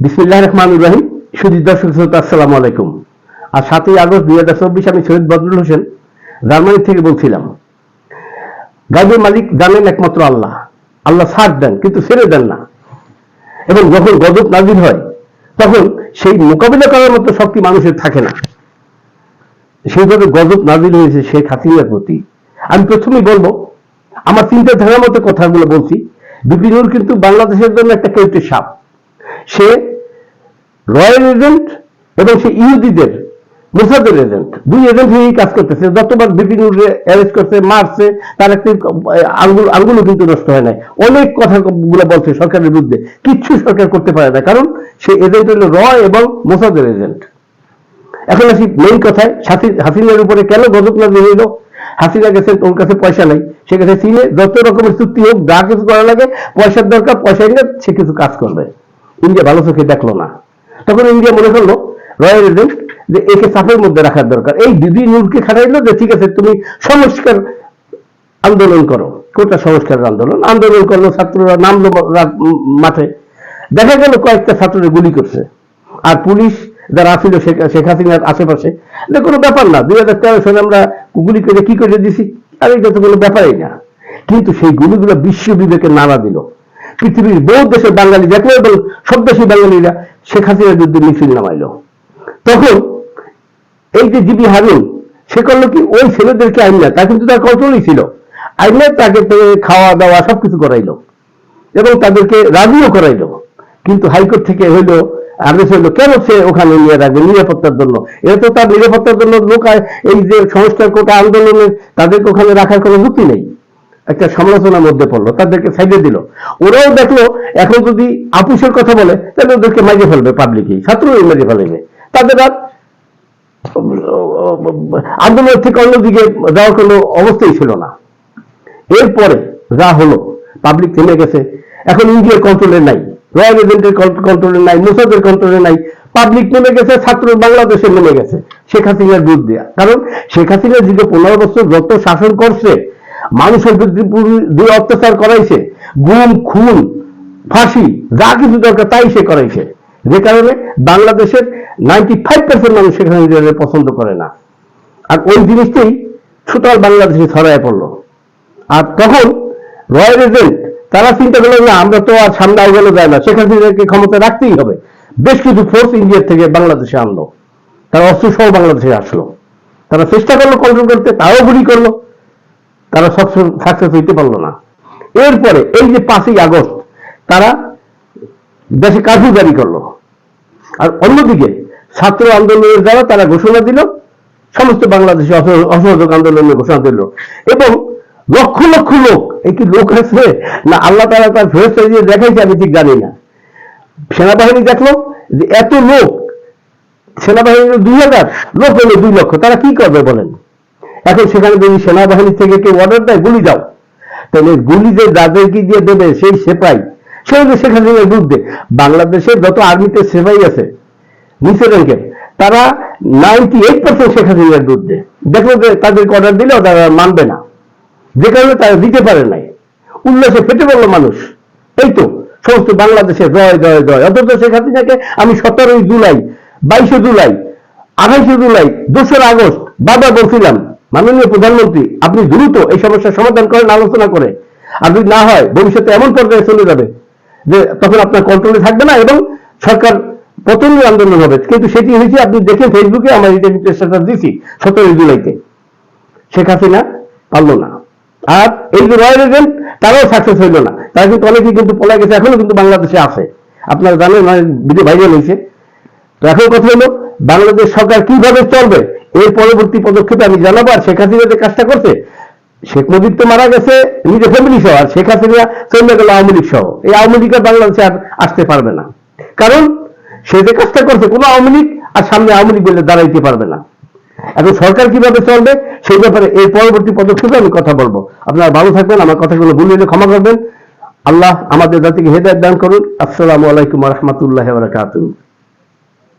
বিসমিল্লাহির রহমানির রহিম। সুধী দর্শক শ্রোতা, আসসালামু আলাইকুম। আর 7ই আগস্ট 2024 আমি শহীদ বদরুল হোসেন জার্মানি থেকে বলছিলাম। গায়বের মালিক জানেন একমাত্র আল্লাহ। আল্লাহ ছাড় দেন কিন্তু ছেড়ে দেন না, এবং যখন গজব নাজিল হয় তখন সেই মোকাবিলা করার মতো শক্তি মানুষের থাকে না। সেইভাবে গজব নাজিল হয়েছে শেখ হাসিনার প্রতি। আমি প্রথমেই বলবো, আমার চিন্তাধারার মতো কথাগুলো বলছি। বিপিনুর কিন্তু বাংলাদেশের জন্য একটা কেউটে সাপ। সে রয়্যাল এজেন্ট এবং সে ইহুদিদের মোসাদের এজেন্ট, দুই এজেন্ট হয়েই কাজ করতেছে। যতবার বিপিনুর অ্যারেস্ট করছে, মারছে, তার একটি আঙ্গুলও কিন্তু নষ্ট হয় নাই। অনেক কথাগুলো বলছে সরকারের বিরুদ্ধে, কিচ্ছু সরকার করতে পারে না, কারণ সে এজেন্ট হলো র এবং মোসাদের এজেন্ট। এখন আসি মেইন কথায়, হাসিনার উপরে কেন গজব নাজিল হইল। হাসিনা গেছে, ওর কাছে পয়সা নাই, সে কাছে চীনে যত রকমের চুক্তি হোক, যা কিছু করা লাগে, পয়সার দরকার, পয়সা নিয়ে সে কিছু কাজ করবে। ইন্ডিয়া ভালো চোখে দেখলো না। তখন ইন্ডিয়া মনে করলো রয়্যাল এজেন্ট যে একে চাপের মধ্যে রাখার দরকার। এই দিদি নূরকে খাটাইলো যে ঠিক আছে, তুমি সংস্কার আন্দোলন করো। কোটা সংস্কার আন্দোলন করলো, ছাত্ররা নামলো মাঠে। দেখা গেল কয়েকটা ছাত্ররা গুলি করছে, আর পুলিশ যারা আসছিল শেখ হাসিনার আশেপাশে, কোনো ব্যাপার না, 2013 সালে আমরা গুলি করে কি করে দিছি, আর এটা তো কোনো ব্যাপারই না। কিন্তু সেই গুলিগুলো বিশ্ব বিবেকে নাড়া দিল। পৃথিবীর বহু দেশের বাঙালি দেখলো, এবং সব দেশের বাঙালিরা শেখ হাসিনার বিরুদ্ধে মিছিল নামাইল। তখন এই যে জিবি হারুন, সে করলো কি, ওই ছেলেদেরকে আইনা, তা কিন্তু তার কন্ট্রোলই ছিল, আইনা তাকে খাওয়া দাওয়া সবকিছু করাইলো এবং তাদেরকে রাজিও করাইলো। কিন্তু হাইকোর্ট থেকে হইলো আদেশ হইলো, কেন সে ওখানে নিয়ে রাখবে নিরাপত্তার জন্য। এটা তো তার নিরাপত্তার জন্য লোক, এই যে সংস্কার কোটা আন্দোলনের তাদেরকে ওখানে রাখার কোনো যুক্তি নেই। একটা সমালোচনার মধ্যে পড়লো, তাদেরকে সাইডে দিল। ওরাও দেখলো এখন যদি আপুসের কথা বলে তাহলে ওদেরকে মাইরে ফেলবে, পাবলিকই ছাত্রই মেরে ফেলবে, তাদের আর আন্দোলন থেকে অন্যদিকে যাওয়ার কোনো অবস্থাই ছিল না। এরপরে যা হলো, পাবলিক থেমে গেছে। এখন ইন্ডিয়ার কন্ট্রোলে নাই, রয়্যাল এজেন্টের কন্ট্রোলে নাই, মোসাদের কন্ট্রোলে নাই, পাবলিক নেমে গেছে, ছাত্র বাংলাদেশে নেমে গেছে শেখ হাসিনার বিরুদ্ধে। কারণ শেখ হাসিনা যে 15 বছর যত শাসন করছে, মানুষের বিরুদ্ধে অত্যাচার করাইছে, গুম খুন ফাঁসি যা কিছু দরকার তাই সে করাইছে, যে কারণে বাংলাদেশের 95% মানুষ শেখ হাসিনাকে পছন্দ করে না। আর ওই জিনিসটাই ছোটাল বাংলাদেশে ছড়ায় পড়লো। আর তখন রয়্যাল এজেন্ট তারা চিন্তা করলো, না আমরা তো আর সামনে আগানো যায় না, শেখ হাসিনাকে ক্ষমতা রাখতেই হবে। বেশ কিছু ফোর্স ইন্ডিয়ার থেকে বাংলাদেশে আনলো, তারা অস্ত্র সহ বাংলাদেশে আসলো। তারা চেষ্টা করলো কন্ট্রোল করতে, তারাও গুলি করলো, তারা সাকসেস হইতে পারলো না। এরপরে এই যে 5ই আগস্ট তারা দেশে কারফিউ জারি করলো, আর অন্যদিকে ছাত্র আন্দোলনের দ্বারা তারা ঘোষণা দিল, সমস্ত বাংলাদেশে অসহযোগ আন্দোলনের ঘোষণা দিল। এবং লক্ষ লক্ষ লোক, এই কি লোক আছে না আল্লাহ তাআলা তার ফেরেশতা দিয়ে দেখাইছে, আমি ঠিক জানি না। সেনাবাহিনী দেখলো যে এত লোক, সেনাবাহিনীর 2000 লোক হলো 2 লক্ষ, তারা কি করবে বলেন। এখন সেখানে যদি সেনাবাহিনী থেকে কেউ অর্ডার দেয় গুলি দাও, তাহলে গুলি যে যাদেরকে দিয়ে দেবে সেই সেপাই, সেই যে শেখ হাসিনার বিরুদ্ধে বাংলাদেশের যত আর্মিতে সেপাই আছে নিচের র্যাঙ্কের, তারা 98% শেখ হাসিনার বিরুদ্ধে। দেখলো যে তাদেরকে অর্ডার দিলেও তারা মানবে না, যে কারণে তারা দিতে পারে নাই। উল্লাসে ফেটে পড়লো মানুষ, এই তো সমস্ত বাংলাদেশে জয় জয় জয়। অথচ শেখ হাসিনাকে আমি 17 জুলাই, 22 জুলাই, 28 জুলাই, 2 আগস্ট বারবার বলছিলাম, মাননীয় প্রধানমন্ত্রী আপনি দ্রুত এই সমস্যার সমাধান করেন আলোচনা করে, আর যদি না হয় ভবিষ্যতে এমন পর্যায়ে চলে যাবে যে তখন আপনার কন্ট্রোলে থাকবে না এবং সরকার পতনের আন্দোলন হবে। কিন্তু সেটি হয়েছে, আপনি দেখেন ফেসবুকে আমার এটা স্ট্যাটাস দিয়েছি 17 জুলাইতে। শেখ হাসিনা পারল না। আর এই যে রয়্যাল এজেন্ট, তারাও সাকসেস হইল না। তারা কিন্তু অনেকেই কিন্তু পলাই গেছে, এখনো কিন্তু বাংলাদেশে আছে, আপনারা জানেন, ভিডিও ভাইরাল হয়েছে। তো এখন কথা হলো, বাংলাদেশ সরকার কিভাবে চলবে এর পরবর্তী পদক্ষেপে আমি জানাবো। আর শেখ হাসিনা যে কাজটা করছে, শেখ মুজিব তো মারা গেছে নিজের ফ্যামিলি সহ, আর শেখ হাসিনা চলে গেল আওয়ামী লীগ সহ। এই আওয়ামী লীগ বাংলাদেশে আর আসতে পারবে না, কারণ সে যে কাজটা করছে, কোনো আওয়ামী লীগ আর সামনে আওয়ামী লীগ বলে দাঁড়াইতে পারবে না। এখন সরকার কিভাবে চলবে সেই ব্যাপারে এর পরবর্তী পদক্ষেপে আমি কথা বলবো। আপনারা ভালো থাকবেন, আমার কথাগুলো ভুল হলে ক্ষমা করবেন। আল্লাহ আমাদের জাতিকে হেদায়েত দান করুন। আসসালামু আলাইকুম ওয়া রাহমাতুল্লাহি ওয়া বারাকাতুহু।